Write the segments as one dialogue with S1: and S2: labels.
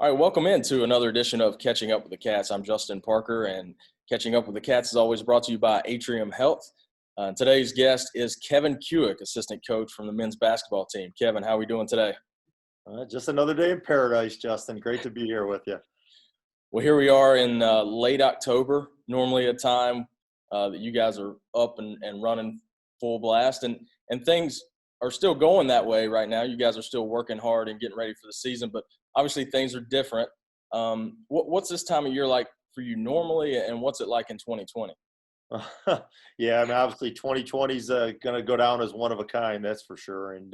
S1: All right, welcome into another edition of Catching Up with the Cats. I'm Justin Parker, and Catching Up with the Cats is always brought to you by Atrium Health. Today's guest is Kevin Kuwik, assistant coach from the men's basketball team. Kevin, how are we doing today?
S2: Just another day in paradise, Justin. Great to be here with you.
S1: Well, here we are in late October, normally a time that you guys are up and running full blast, and things are still going that way right now. You guys are still working hard and getting ready for the season, but obviously things are different. What's this time of year like for you normally, and what's it like in 2020?
S2: Yeah, I mean, obviously 2020 is going to go down as one of a kind, that's for sure. And,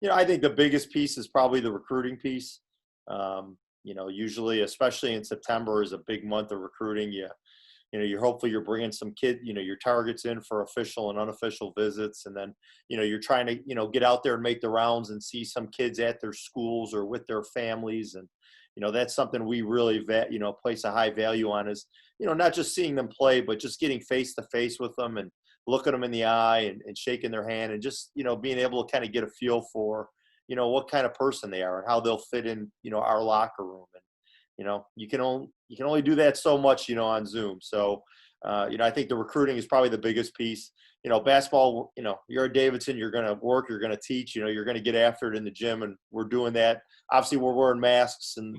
S2: I think the biggest piece is probably the recruiting piece. Usually, especially in September, is a big month of recruiting. You're hopefully you're bringing some your targets in for official and unofficial visits. And then, you're trying to, get out there and make the rounds and see some kids at their schools or with their families. And, that's something we really, place a high value on is, not just seeing them play, but just getting face to face with them and looking them in the eye and shaking their hand and just, being able to kind of get a feel for, what kind of person they are and how they'll fit in, our locker room. And, you can only do that so much, on Zoom. So, I think the recruiting is probably the biggest piece. Basketball, you're at Davidson, you're going to work, you're going to teach, you're going to get after it in the gym, and we're doing that. Obviously, we're wearing masks, and,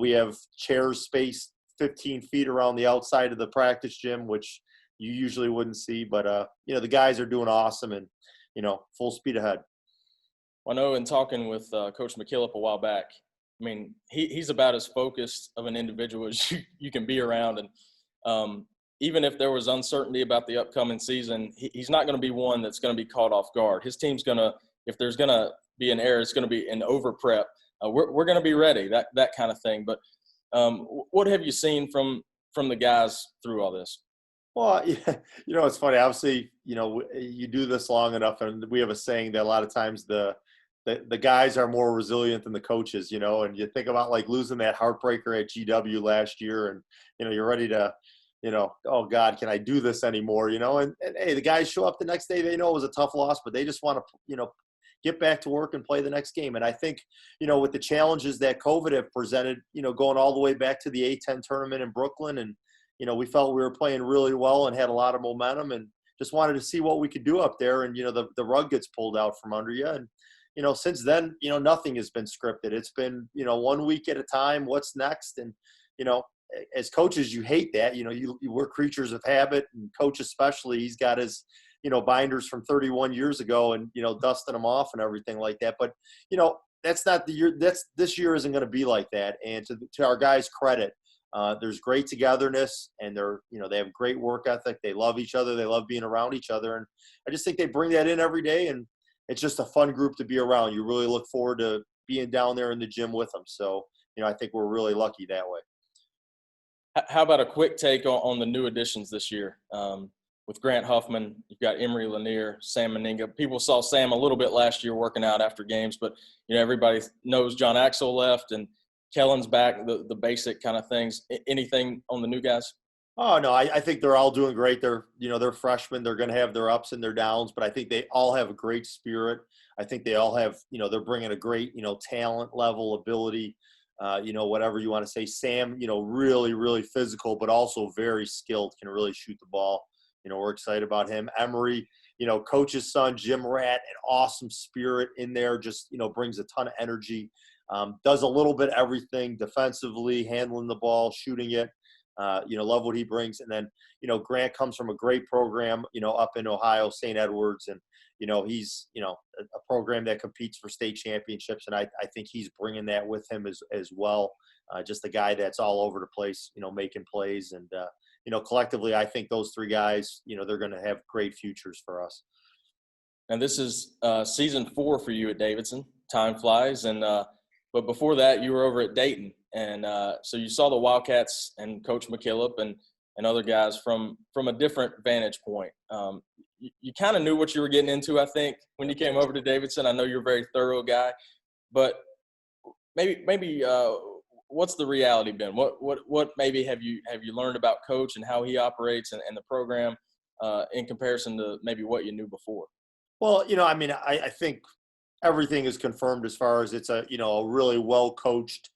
S2: we have chairs spaced 15 feet around the outside of the practice gym, which you usually wouldn't see. But, the guys are doing awesome and, full speed ahead.
S1: I know in talking with Coach McKillop a while back, I mean, he's about as focused of an individual as you can be around. And even if there was uncertainty about the upcoming season, he's not going to be one that's going to be caught off guard. His team's going to, if there's going to be an error, it's going to be an over prep. We're going to be ready, that kind of thing. But what have you seen from the guys through all this?
S2: Well, yeah, it's funny. Obviously, you do this long enough, and we have a saying that a lot of times the guys are more resilient than the coaches, and you think about like losing that heartbreaker at GW last year, and, you're ready to, oh God, can I do this anymore? And hey, the guys show up the next day, they know it was a tough loss, but they just want to, get back to work and play the next game. And I think, with the challenges that COVID have presented, going all the way back to the A-10 tournament in Brooklyn, and, we felt we were playing really well and had a lot of momentum and just wanted to see what we could do up there. And, the rug gets pulled out from under you. And, since then, nothing has been scripted. It's been, 1 week at a time. What's next? And, as coaches, you hate that. We're creatures of habit, and coach especially, he's got his, binders from 31 years ago and, dusting them off and everything like that. But, that's not the year. This year isn't going to be like that. And to our guys' credit, there's great togetherness, and they have great work ethic. They love each other. They love being around each other. And I just think they bring that in every day. And it's just a fun group to be around. You really look forward to being down there in the gym with them. So, I think we're really lucky that way.
S1: How about a quick take on the new additions this year? With Grant Huffman, you've got Emery Lanier, Sam Meninga. People saw Sam a little bit last year working out after games, but, everybody knows John Axel left and Kellen's back, the basic kind of things. Anything on the new guys?
S2: Oh, no, I think they're all doing great. They're freshmen. They're going to have their ups and their downs, but I think they all have a great spirit. I think they all have, they're bringing a great, talent level, ability, whatever you want to say. Sam, really, really physical, but also very skilled, can really shoot the ball. We're excited about him. Emery, coach's son, Jim Ratt, an awesome spirit in there, just, brings a ton of energy, does a little bit everything defensively, handling the ball, shooting it. Love what he brings. And then, Grant comes from a great program, up in Ohio, St. Edwards. And, he's, a program that competes for state championships. And I think he's bringing that with him as well. Just a guy that's all over the place, making plays. And, collectively, I think those three guys, they're going to have great futures for us.
S1: And this is season 4 for you at Davidson. Time flies. And but before that, you were over at Dayton. And so you saw the Wildcats and Coach McKillop and other guys from a different vantage point. You kind of knew what you were getting into, I think, when you came over to Davidson. I know you're a very thorough guy, but maybe what's the reality been? What maybe have you learned about Coach and how he operates and the program in comparison to maybe what you knew before?
S2: Well, I think everything is confirmed as far as it's a really well coached,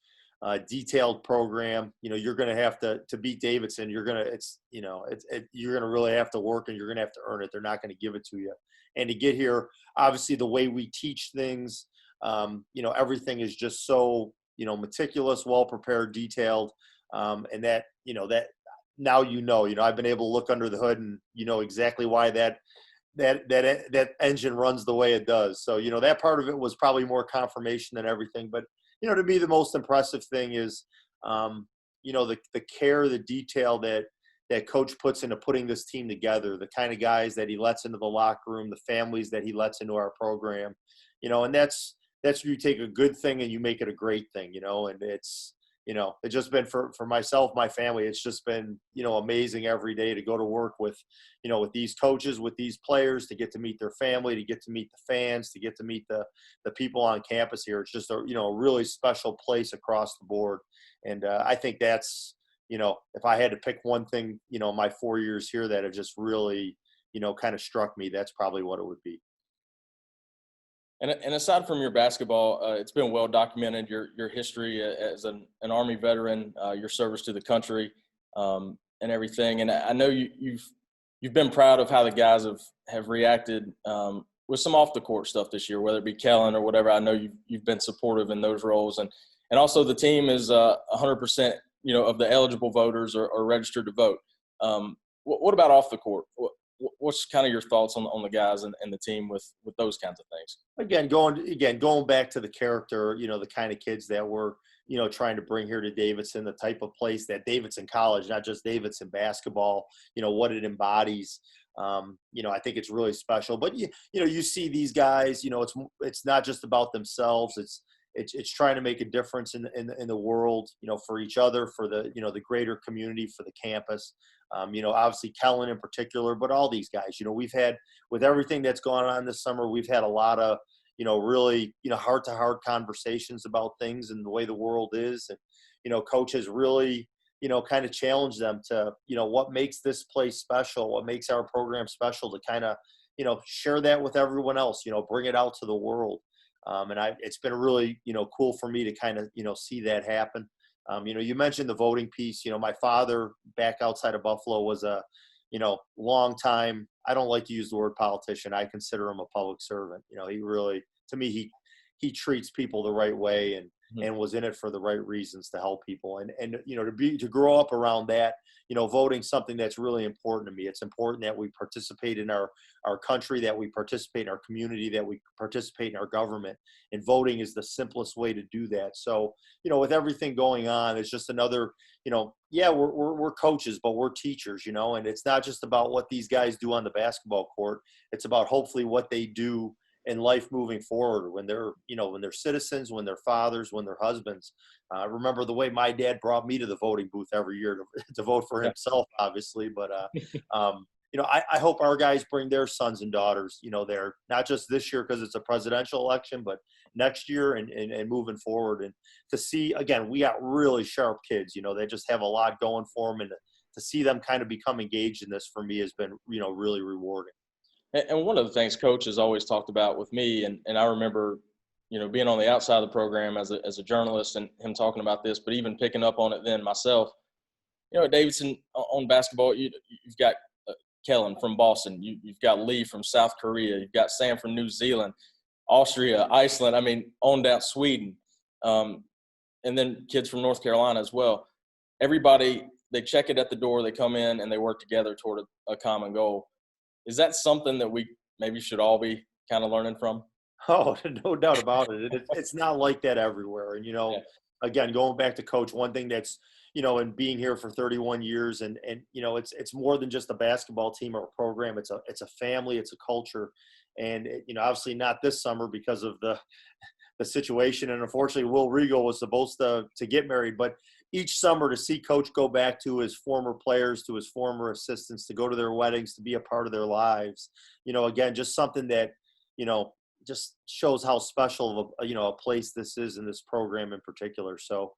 S2: detailed program. You're going to have to beat Davidson. You're going to, you're going to really have to work, and you're going to have to earn it. They're not going to give it to you. And to get here, obviously the way we teach things, everything is just so, meticulous, well-prepared, detailed. And that now, I've been able to look under the hood, and exactly why that engine runs the way it does. So, that part of it was probably more confirmation than everything. But, to me, the most impressive thing is, the care, the detail that coach puts into putting this team together, the kind of guys that he lets into the locker room, the families that he lets into our program, and that's where you take a good thing and you make it a great thing, and it's just been for myself, my family, it's just been, amazing every day to go to work with these coaches, with these players, to get to meet their family, to get to meet the fans, to get to meet the people on campus here. It's just a really special place across the board. And I think that's, if I had to pick one thing, my 4 years here that have just really, kind of struck me, that's probably what it would be.
S1: And aside from your basketball, it's been well documented, your history as an Army veteran, your service to the country, and everything. And I know you've been proud of how the guys have reacted with some off the court stuff this year, whether it be Kellen or whatever. I know you've been supportive in those roles, and also the team is 100%, of the eligible voters are registered to vote. What about off the court? What's kind of your thoughts on the guys and the team with those kinds of things?
S2: Going back to the character, the kind of kids that we're, trying to bring here to Davidson, the type of place that Davidson College, not just Davidson basketball, what it embodies. I think it's really special. But you see these guys, it's not just about themselves. It's trying to make a difference in the world, for each other, for the greater community, for the campus. Obviously Kellen in particular, but all these guys, we've had, with everything that's gone on this summer, we've had a lot of, really, heart-to-heart conversations about things and the way the world is. And, coach has really, kind of challenged them to, what makes this place special, what makes our program special, to kind of, share that with everyone else, bring it out to the world. It's been really, cool for me to kind of, see that happen. You mentioned the voting piece. My father back outside of Buffalo was a, long time, I don't like to use the word politician. I consider him a public servant. He really, to me, he treats people the right way, and was in it for the right reasons to help people. And to grow up around that, voting something that's really important to me. It's important that we participate in our country, that we participate in our community, that we participate in our government. And voting is the simplest way to do that. So, with everything going on, it's just another, we're coaches, but we're teachers, and it's not just about what these guys do on the basketball court. It's about hopefully what they do in life moving forward, when they're, when they're citizens, when they're fathers, when they're husbands. Remember the way my dad brought me to the voting booth every year to vote for himself, obviously. But, I hope our guys bring their sons and daughters, there, not just this year because it's a presidential election, but next year and moving forward. And to see, again, we got really sharp kids, they just have a lot going for them. And to see them kind of become engaged in this, for me, has been, really rewarding.
S1: And one of the things coach has always talked about with me, and I remember, being on the outside of the program as a journalist and him talking about this, but even picking up on it then myself, at Davidson on basketball, you've got Kellen from Boston, you've got Lee from South Korea, you've got Sam from New Zealand, Austria, Iceland, on down Sweden, and then kids from North Carolina as well. Everybody, they check it at the door, they come in and they work together toward a common goal. Is that something that we maybe should all be kind of learning from?
S2: Oh, no doubt about it. It's not like that everywhere. And, again, going back to coach, one thing that's, and being here for 31 years and it's more than just a basketball team or a program. It's a family, it's a culture. And, obviously not this summer because of the situation. And unfortunately, Will Regal was supposed to get married, but each summer to see coach go back to his former players, to his former assistants, to go to their weddings, to be a part of their lives, again, just something that, just shows how special of a place this is in this program in particular. So,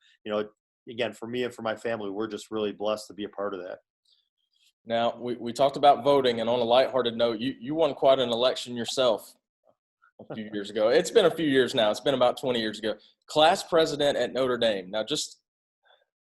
S2: again, for me and for my family, we're just really blessed to be a part of that.
S1: Now, we talked about voting, and on a lighthearted note, you won quite an election yourself a few years ago. It's been a few years now. It's been about 20 years ago. Class president at Notre Dame. Now, just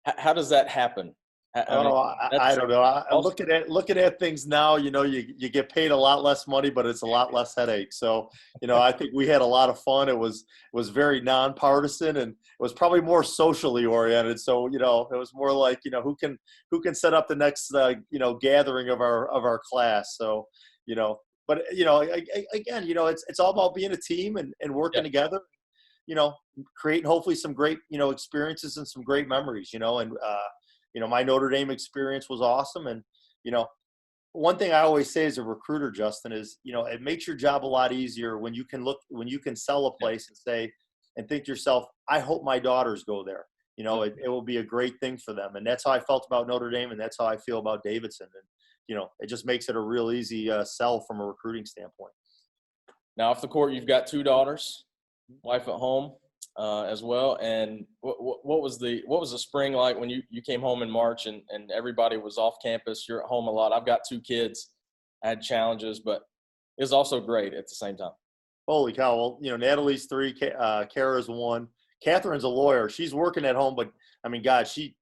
S1: how does that happen? I mean,
S2: Oh, I
S1: that's
S2: don't know. I'm
S1: awesome.
S2: looking at things now. You get paid a lot less money, but it's a lot less headache. So, I think we had a lot of fun. It was very nonpartisan, and it was probably more socially oriented. So, it was more like, who can set up the next gathering of our class. So, but again, it's all about being a team and working
S1: Yeah.
S2: together. You know, Creating hopefully some great experiences and some great memories. And my Notre Dame experience was awesome. And, one thing I always say as a recruiter, Justin, is, it makes your job a lot easier when you can sell a
S1: Yeah.
S2: place and say, and think to yourself, I hope my daughters go there. It will be a great thing for them. And that's how I felt about Notre Dame. And that's how I feel about Davidson. And, it just makes it a real easy sell from a recruiting standpoint.
S1: Now, off the court, you've got two daughters, wife at home as well. And what was the spring like when you came home in March and everybody was off campus? You're at home a lot. I've got two kids. I had challenges, but it was also great at the same time.
S2: Holy cow. Well, Natalie's 3, Kara's 1. Catherine's a lawyer. She's working at home, but I mean, God, she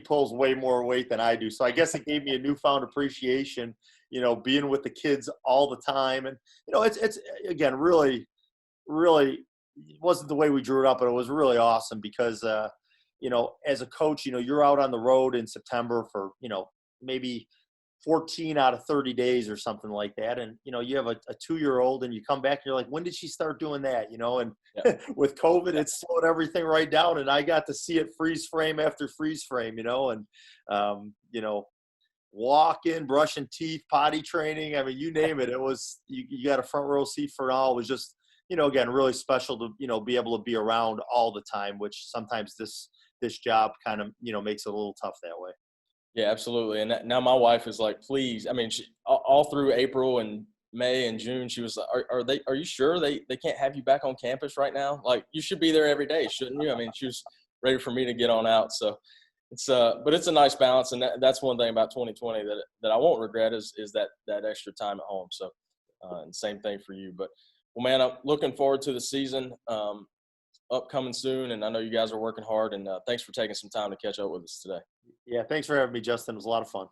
S2: pulls way more weight than I do. So I guess it gave me a newfound appreciation, being with the kids all the time. And, it's again, really, really, it wasn't the way we drew it up, but it was really awesome because, as a coach, you're out on the road in September for, maybe 14 out of 30 days or something like that. And, you have a 2-year-old and you come back and you're like, when did she start doing that? And
S1: Yeah.
S2: with COVID, it slowed everything right down. And I got to see it freeze frame after freeze frame, and, walking, brushing teeth, potty training. I mean, you name it. It was, you got a front row seat for it all. It was just, again, really special to, be able to be around all the time, which sometimes this job kind of, makes it a little tough that way.
S1: Yeah, absolutely. And now my wife is like, please. I mean, all through April and May and June, she was like, are you sure they can't have you back on campus right now? Like, you should be there every day, shouldn't you? I mean, she was ready for me to get on out. So but it's a nice balance. And that's one thing about 2020 that I won't regret is that extra time at home. So, and same thing for you, but well, man, I'm looking forward to the season upcoming soon. And I know you guys are working hard, and thanks for taking some time to catch up with us today.
S2: Yeah. Thanks for having me, Justin. It was a lot of fun.